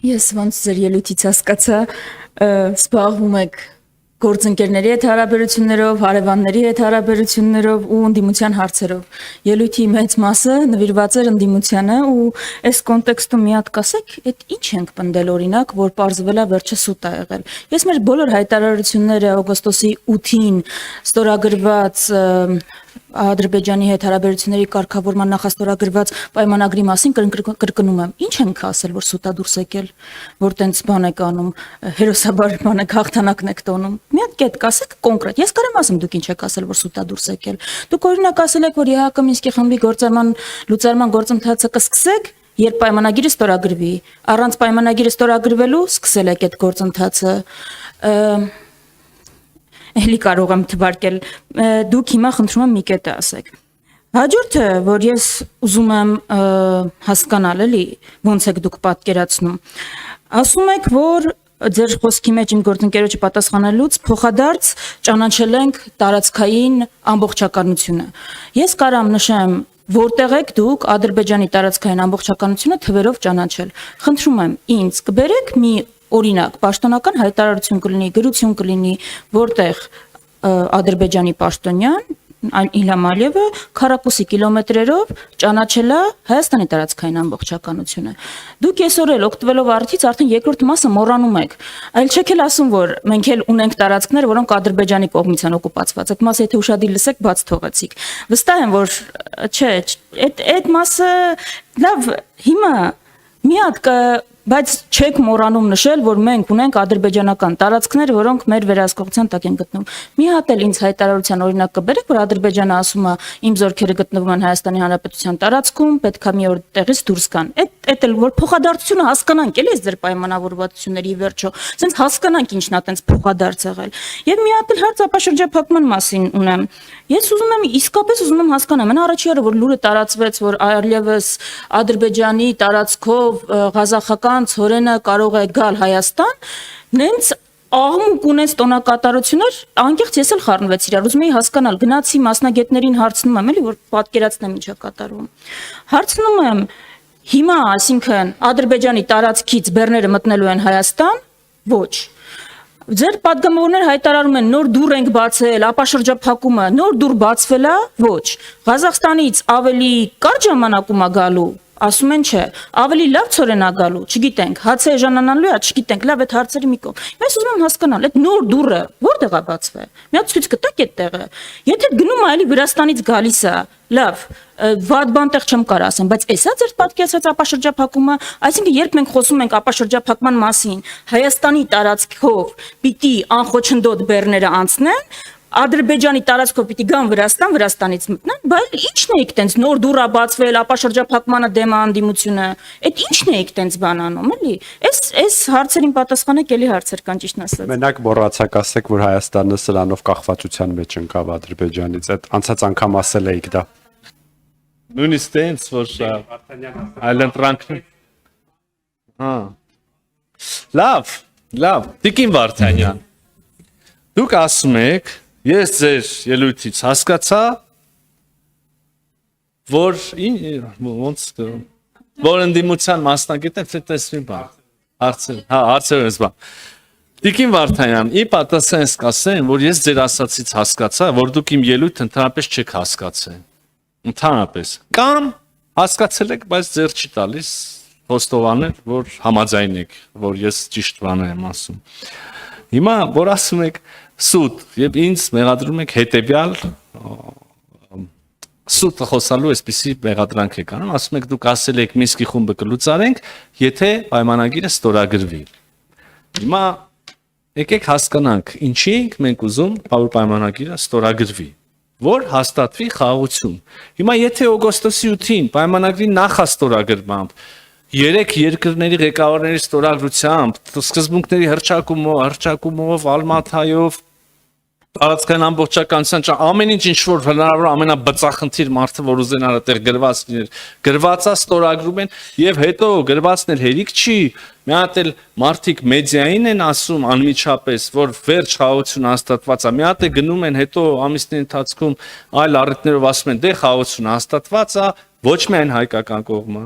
Ես ոնց ձեր ելույթից հասկացա, զբաղվում եք գործընկերների հետ հարաբերություններով, հարևանների հետ հարաբերություններով ու ընդդիմության հարցերով։ Ելույթի մեծ մասը նվիրված էր ընդդիմությանը ու այս կոնտեքստում մի հատ կասեք, այդ ինչ ենք պնդել օրինակ, որ պարզվել է վերջը սուտ ա եղել։ Ես մեր բոլոր հայտարարությունները օգոստոսի 8-ին ստորագրված Ադրբեջանի հետ հարաբերությունների կարգավորման նախաստորագրված պայմանագրի մասին կրկնում եմ։ Ինչ ենք ասել, որ սուտա դուրս եկել, որ տենց բան եք անում, հերոսաբար բան եք հաղթանակն եք տոնում։ Մի հատ կետ կասեք կոնկրետ։ Ես կարեմ ասեմ դուք ինչ եք ասել, որ սուտա դուրս եկել։ Դուք օրինակ ասել եք, որ ԵՀԿ Մինսկի խմբի լուծարման գործընթացը կսկսեք, երբ պայմանագիրը ստորագրվի։ Առանց պայմանագիրը ստորագրվելու սկսել եք այդ գործընթացը։ Էլի կարող եմ թվարկել, դուք հիմա խնդրում եմ մի կետ ասեք։ Հաջորդը, որ ես ուզում եմ հասկանալ, էլի, ոնց եք դուք պատկերացնում։ Ասում եք, որ ձեր խոսքի մեջ իմ գործընկերոջը պատասխանելուց փոխադարձ ճանաչել ենք տարածքային ամբողջականությունը։ Ես կարամ նշեմ, որտեղ եք դուք Ադրբեջանի տարածքային ամբողջականությունը թվերով ճանաչել։ Խնդրում եմ, ինձ կբերեք մի օրինակ, պաշտոնական հայտարարություն կլինի, գրություն կլինի, որտեղ Ադրբեջանի պաշտոնյան Իլհամ Ալիևը քառակուսի կիլոմետրերով ճանաչել է Հայաստանի տարածքային ամբողջականությունը։ Դուք այսօր էլ օգտվելով արդից արդեն երկրորդ մասը մոռանում եք։ Այլ չեք էլ ասում, որ մենք էլ ունենք տարածքներ, որոնք Ադրբեջանի կողմից են օկուպացված։ Այդ մասը եթե ուշադիր լսեք, բաց թողեցիք։ Վստահ եմ, որ չէ, այդ մասը լավ, հիմա մի հատ բայց չեք մոռանում նշել, որ մենք ունենք ադրբեջանական տարածքներ, որոնք մեր վերահսկողության տակ են գտնվում։ Մի հատ էլ ինձ հայտարարության օրինակ կբերեք, որ Ադրբեջանը ասում է իմ զորքերը գտնվում են Հայաստանի Հանրապետության տարածքում, պետք է մի օր տեղից դուրս գան։ Այդ էլ որ փոխադարձությունը հասկանանք, էլի այս ձեր պայմանավորվածությունների վերջո, ասենց հասկանանք ինչն է այտենց փոխադարձ եղել։ Եվ մի հատ էլ հարց ապաշրջափակման մասին ունեմ։ Ես ուզում եմ իսկապես ուզում եմ հասկանալ, մեն առաջի օրը որ լուրը տարածվեց, որ այլևս Ադրբեջանի տարածքով ղազախական ցորենը կարող է գալ Հայաստան, նենց աղմուկ ունեց տոնակատարություններ, անկեղծ ես էլ խառնվեց իրար, ուզում էի հասկանալ, գնացի մասնագետներին հարցնում եմ, էլի որ պատկերացնեմ ինչ է կատարվում։ Հարցնում եմ, հիմա, այսինքն Ադրբեջանի տարածքից բեռները մտնելու են Հայաստան, ոչ։ Ձեր պատգամավորներ հայտարարում են նոր դուռ ենք բացել, ապաշրջափակումը, նոր դուռ բացվել է, ոչ։ Ղազախստանից ավելի կարճ ժամանակում է գալու, ասում են չէ, ավելի լավ ցորեն է գալու, չգիտենք, հացը էժանանալու է, չգիտենք, լավ այդ հարցերի մի կողմ։ Ես ուզում եմ հասկանալ, այդ նոր դուռը որտեղ է բացվել։ Մի հատ ցույց կտակ այդ տեղը։ Եթե գնում է էլի Վրաստանից գալիս է, լավ, վատ բան տեղ չեմ կարող ասեմ, բայց էսա ձեր պատկերացած ապաշրջափակումը, այսինքն երբ մենք խոսում ենք ապաշրջափակման մասին, Հայաստանի տարածքով պիտի անխոչնդոտ բեռները անցնեն, Ադրբեջանի տարածքով պիտի գան Վրաստան, Վրաստանից մտնեն, բայց ի՞նչն էիք տենց նոր դուռ բացվել, ապաշրջափակմանը դեմ անդիմությունը, այդ ի՞նչն էիք տենց բան անում, էլի։ Այս հարցերին պատասխանեք, էլի հարցեր կան ճիշտն ասած։ Մենակ մոռացաք ասեք, որ Հայաստանը սրանով կախվածության մեջ ընկավ Ադրբեջանից, այդ անցած անգամ ասել էիք դա։ Նույնիսկ տենց որ այլընտրանքն։ Լավ, Տիկին Վարդանյան։ Դուք ասում եք, ես ձեր ելույթից հասկացա, որ ընդդիմության մասնագետ են տեսնի բան։ Հարցեր ես բան։ Տիկին Վարդանյան, ի պատասխան կասեմ, որ ես ձեր ասացից հասկացա, որ դուք իմ ելույթը ընդհանրապես չեք հասկացել։ Ընդհանրապես։ Կամ հասկացել եք, բայց ձեր չի տալիս խոստովանել, որ համաձայնեք, որ ես ճիշտ բան եմ ասում։ Հիմա որ ասում եք սուտ, եւ ինձ մեղադրում եք հետեւյալ սուտը խոսալու այսպիսի մեղադրանք եք անում, ասում եք դուք ասել եք Մինսկի խումբը կլուծարենք, եթե պայմանագիրը ստորագրվի։ Հիմա եկեք հասկանանք, ինչի ենք մենք ուզում, որ պայմանագիրը ստորագրվի, որ հաստատվի խաղաղություն։ Հիմա եթե օգոստոսի 8-ին պայմանագրի նախաստորագրմամբ երեք երկրների ղեկավարների ստորագրությամբ, սկզբունքների հռչակումով, Ալմաթայով, տարածքային ամբողջականության ամեն ինչ որ հնարավոր ամենաբծախնդիր մարդը, որ ուզենար այդտեղ գրված լիներ, գրվածա ստորագրում են եւ հետո գրվածն էլ հերիք չի, մի հատ էլ մարդիկ մեդիային են ասում անմիջապես, որ վերջ խաղաղություն հաստատված է, մի հատ է գնում են հետո ամիսների ընթացքում այլ առիթներով ասում են դե խաղաղություն հաստատված է, ոչ միայն հայկական կողմը,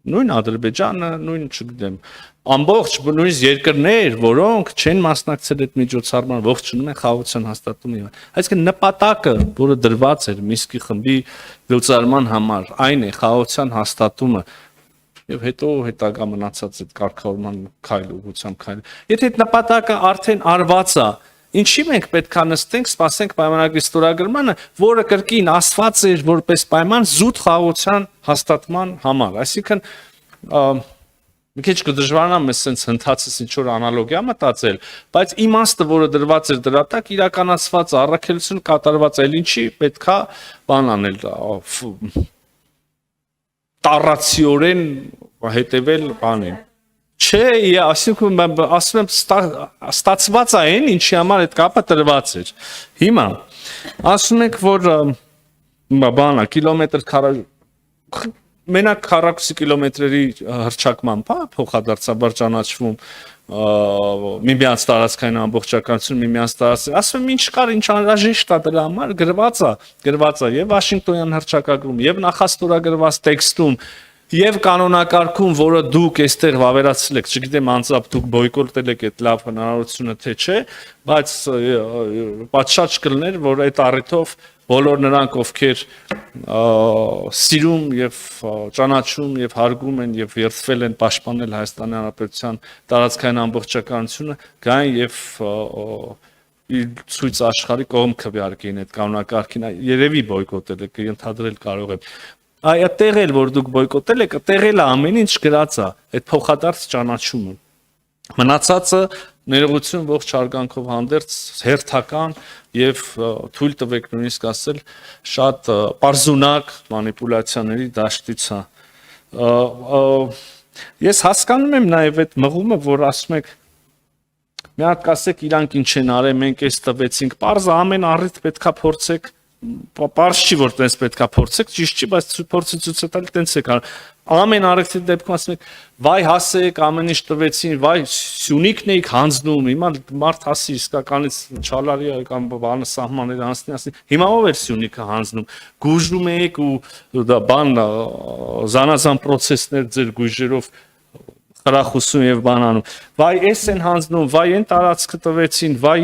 նույն Ադրբեջանը, նույն, չգիտեմ, ամբողջ նույնիսկ երկրներ, որոնք չեն մասնակցել այդ միջոցառման, ողջունում են խաղաղության հաստատումը։ Այսինքն նպատակը, որը դրված էր Մինսկի խմբի լուծարման համար, այն է խաղաղության հաստատումը եւ հետո հետագա մնացած այդ կարգավորման քայլ ուղղությամբ քայլ։ Եթե այդ նպատակը արդեն արված է, ինչի մենք պետքա նստենք, սպասենք պայմանագրի ստորագրմանը, որը կրկին ասված էր որպես պայման զուտ խաղաղության հաստատման համար։ Այսինքն մի քիչ կդժվարանամ ես sense հնդածից ինչ որ անալոգիա մտածել, բայց իմաստը, որը դրված էր դրա տակ, իրականացված առաքելություն կատարված է, ինչի պետքա բան անել, տառացիորեն հետևել բանին։ Չէ, ասում եմ ստացված է այն, ինչի համար այդ կապը տրված էր։ Հիմա ասում եք, որ բանա կիլոմետր մենակ քառակուսի կիլոմետրերի հռչակմամբ, փոխադարձաբար ճանաչվում միմյանց տարածքային ամբողջականություն, միմյանց տարածքային, ասում եմ ինչ կար, ինչ անհրաժեշտ է դրա համար, գրված է եւ Վաշինգտոնյան հռչակագրում, եւ նախաստորագրված տեքստում, եւ կանոնակարգում, որը դուք այստեղ վավերացրել եք, չգիտեմ անձամբ դուք բոյկոտել եք այդ լավ հնարավորությունը թե չէ, բայց պատշաճ կլներ, որ այդ առիթով բոլոր նրանք, ովքեր սիրում եւ ճանաչում եւ հարգում են եւ երդվել են պաշտպանել Հայաստանի Հանրապետության տարածքային ամբողջականությունը, գային եւ ցույց աշխարհի կողմ քվեարկեին այդ կանոնակարգին, երևի բոյկոտել եք, ենթադրել կարող եմ։ Այդտեղ էլ որ դուք բոյկոտել եք, տեղել է ամեն ինչ գրած է, այդ փոխադարձ ճանաչումը։ Մնացածը ներողություն ողջ հարգանքով հանդերձ հերթական եւ թույլ տվեք նույնիսկ ասել շատ պարզունակ մանիպուլյացիաների դաշտից է։ Ես հասկանում եմ նաեւ այդ մղումը, որ ասում եք մի հատ կասեք իրանք ինչ են արել, մենք էս տվեցինք, պարզը ամեն առիթ պետքա փորձեք Պարզ չի, որ տենց պետքա փորձեք, ճիշտ չի, բայց փորձի ցույց տալ տենց եք անում։ Ամեն առիթի դեպքում ասում եք, վայ հասեք, ամեն ինչ տվեցին, վայ Սյունիքն էիք հանձնում, հիմա մարդ հասի իսկականից չալարի կամ բանը սահմաններ անցնի, ասի, հիմա ով էր Սյունիքը հանձնում, գուժում եք ու դա բան զանազան process-ներ ձեր գույժերով խրախուսում եւ բան անում։ Վայ էս են հանձնում, վայ են տարածքը տվեցին, վայ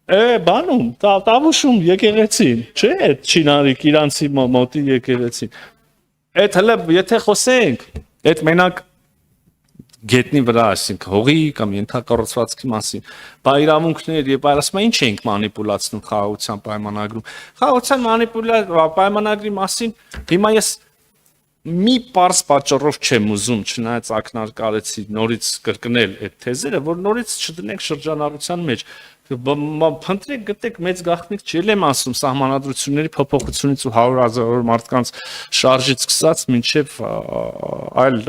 բանում, տավուշում եկեղեցին, չէ, չինարիկ իրանցի մոտի եկեղեցին։ Այդ հլը, եթե խոսենք, այդ մենակ գետնի վրա, ասենք, հողի կամ ենթակառուցվածքի մասին, բա իրավունքներ եւ այլ ասում ինչ ենք մանիպուլացնում խաղաղության պայմանագրում։ Խաղաղության պայմանագրի մասին հիմա ես մի պարզ պատճառով չեմ ուզում, չնայած ակնարկարեցի նորից կրկնել այդ թեզերը, որ նորից չդնենք շրջանառության մեջ։ Փնտրեք գտեք մեծ գաղտնիք չել եմ ասում սահմանադրությունների փոփոխությունից ու 100,000 մարդկանց շարժից սկսած մինչև այլ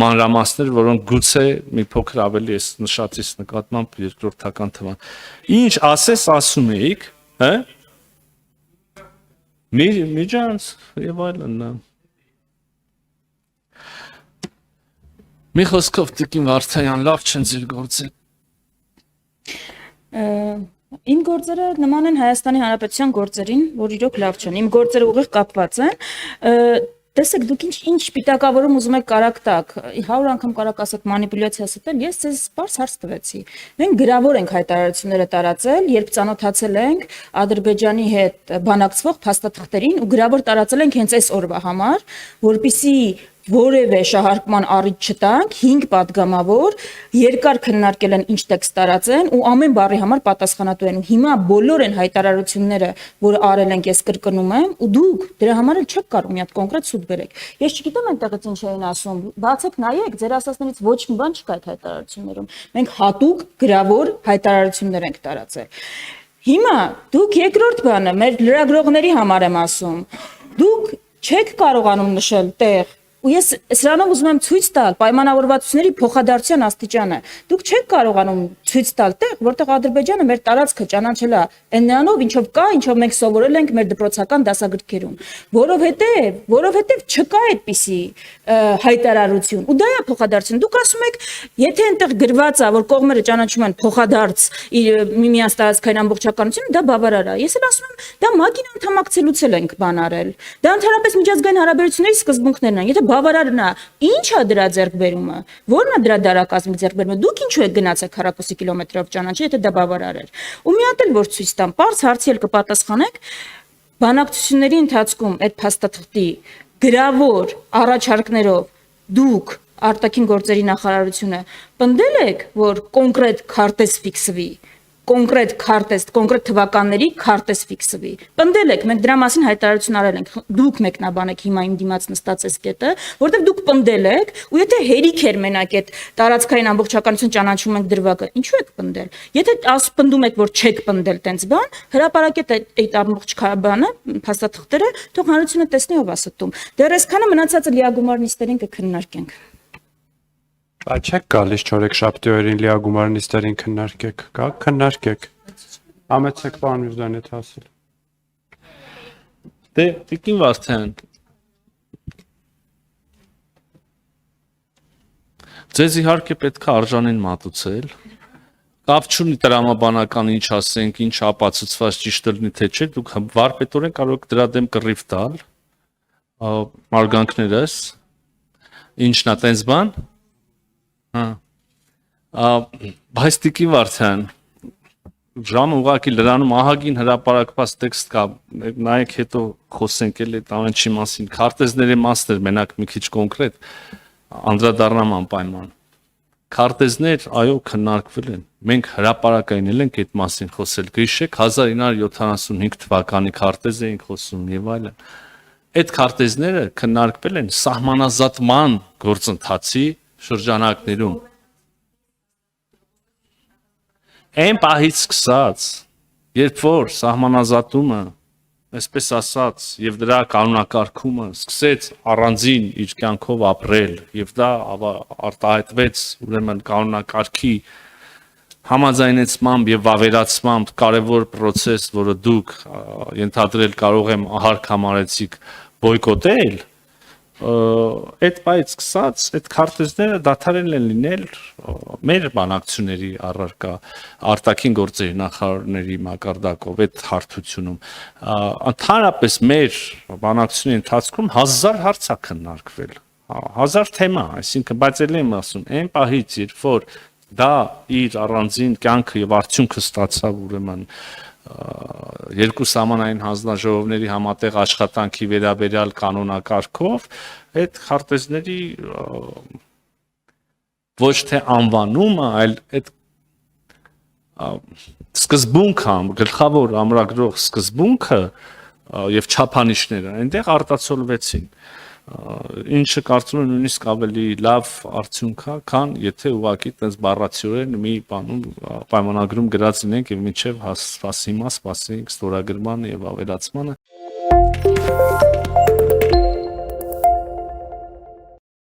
մանրամասներ, որոնք գուցե մի փոքր ավելի էս նշածից նկատմամբ երկրորդական թվան։ Ինչ ասես ասում էիք, հա? Միջանց եւ այլն։ Մի խոսքով Տիկին Վարդայան լավ չեն ձեր գործել։ Իմ գործերը նման են Հայաստանի Հանրապետության գործերին, որ իրոք լավ չեն։ Իմ գործերը ուղիղ կապված են։ Տեսեք, դուք ինչ պիտակավորում ուզում եք կարակ տակ, 100 անգամ կարակ ասեք մանիպուլյացիա ստել, ես ձեզ սպարս հարց տվեցի։ Մենք գրավոր ենք հայտարարությունները տարածել, երբ ծանոթացել ենք Ադրբեջանի հետ բանակցվող փաստաթղթերին ու գրավոր տարածել ենք հենց այս օրվա համար, որպիսի որևէ շահարկման առիթ չտանք, 5 падգամավոր երկար քննարկել են ինչ տեքստ տարածեն ու ամեն բառի համար պատասխանատու են։ Հիմա բոլոր են հայտարարությունները, որ արել ենք, ես կրկնում եմ, ու դուք դրա համար էլ չեք կարող մի հատ կոնկրետ սուտ բերեք։ Ես չգիտեմ այնտեղից ինչ էին ասում, բացեք նայեք, ձեր ասածներից ոչ մի բան չկա այդ հայտարարություններում։ Մենք հատուկ գրավոր հայտարարություններ ենք տարածել։ Հիմա դուք երկրորդ բանը մեր լրագրողների համար եմ ասում։ Դուք չեք կարողանում նշել տեղ ու ես սրանով ուզում եմ ցույց տալ պայմանավորվածությունների փոխադարձության աստիճանը։ Դուք չեք կարողանում ցույց տալ տեղ, որտեղ Ադրբեջանը մեր տարածքը ճանաչել է այն նրանով, ինչով կա, ինչով մենք սովորել ենք մեր դպրոցական դասագրքերում, որովհետև չկա այդպիսի հայտարարություն։ Ու դա է փոխադարձություն։ Դուք ասում եք, եթե այնտեղ գրված է, որ կողմերը ճանաչում են փոխադարձ միմյանց տարածքային ամբողջականությունը, դա բավարար է։ Ես էլ ասում եմ, դա ՄԱԿ-ին անդամակցելուց էլ ենք բան արել։ Դա ընդհանրապես միջազգային հարաբերությունների սկզբունքներն են։ Եթե բավարարն է, ի՞նչ է դրա ձեռքբերումը։ Ո՞րն է դրա դարակազմի ձեռքբերումը։ Դուք ինչու եք գնացեք 400 կիլոմետրով ճանաչել, եթե դա բավարար էր։ Ու մի հատ էլ որ ցույց տամ, բարձ հարցի էլ կպատասխանեք, բանակցությունների ընթացքում այդ փաստաթղթի գրավոր առաջարկներով դուք արտաքին գործերի նախարարությունը պնդել եք, որ կոնկրետ քարտեզ ֆիքսվի, կոնկրետ քարտեզ, կոնկրետ թվականների քարտեզ ֆիքսվի։ Պնդել եք, մենք դրա մասին հայտարարություն արել ենք։ Դուք մեկնաբանեք հիմա իմ դիմաց նստած այս կետը, որտեղ դուք պնդել եք, ու եթե հերիք էր մենակ այդ տարածքային ամբողջականություն ճանաչում ենք դրվագը, ինչու եք պնդել։ Եթե պնդում եք, որ չեք պնդել տենց բան, հրապարակեք այդ ամբողջ բանը, փաստաթղթերը, թող հանրությունը տեսնի ով է ստում։ Դեռ այսքանը մնացածը լիագումար նիստերին կքննարկենք։ Բայց չեք գալիս չորեքշաբթի օրերին լիագումար նիստերին քննարկեք, կա քննարկեք։ Ամեցեք պարոն Միրզոյան եթե ասել։ Դե Տիկին Վարդան, ձեզ իհարկե պետք է արժանին մատուցել։ Կապ չունի տրամաբանական ինչ ասենք, ինչ ապացուցված ճիշտ լինի թե չէ, դուք վարպետորեն կարող եք դրա դեմ կռիվ տալ արգանքներս։ Ինչն է տենց բան։ Բայց Տիկին Վարդան, ժամը ուղղակի լրանում ահագին հրապարակված տեքստ կա, նայեք հետո խոսենք էլ այդ ամենի մասին, քարտեզների մասն էր մենակ մի քիչ կոնկրետ, անդրադառնամ անպայման։ Քարտեզներ, այո, քննարկվել են։ Մենք հրապարակայինել ենք այդ մասին խոսել։ Գիշեք 1975 թվականի քարտեզ էինք խոսում եւ այլն։ Այդ քարտեզները քննարկվել են սահմանազատման գործընթացի շրջանակներում։ Այն պահից սկսած, երբ որ սահմանազատումը, այսպես ասած, եւ դրա կանոնակարգումը սկսեց առանձին իր կյանքով ապրել, եւ դա արտահայտվեց ուրեմն կանոնակարգի համաձայնեցմամբ եւ վավերացմամբ կարևոր process, որը դուք ենթադրել կարող եմ ահարկ համարեցիք բոյկոտել, այդ պայից սկսած այդ քարտեզները դադարել են լինել մեր բանակցությունների առարկա արտաքին գործերի նախարարների մակարդակով այդ հարթությունում ընդհանրապես մեր բանակցությունների ընթացքում 1000 հարց է քննարկվել 1000 թեմա, այսինքն բայց էլ եմ ասում այն պահից երբ որ դա իր առանձին կյանքը եւ արդյունքը ստացավ ուրեմն երկու սահմանային հանձնաժողովների համատեղ աշխատանքի վերաբերյալ կանոնակարգով այդ քարտեզների ոչ թե անվանումը, այլ այդ սկզբունքը, գլխավոր ամրագրող սկզբունքը եւ չափանիշները այնտեղ արտացոլվեցին։ Ինչը կարծում եմ նույնիսկ ավելի լավ արդյունք է, քան եթե ուղղակի տես բառացիորեն մի բանում պայմանագրում գրած լինենք եւ մինչեւ հասիմա սպասենք ստորագրմանը եւ ավելացմանը։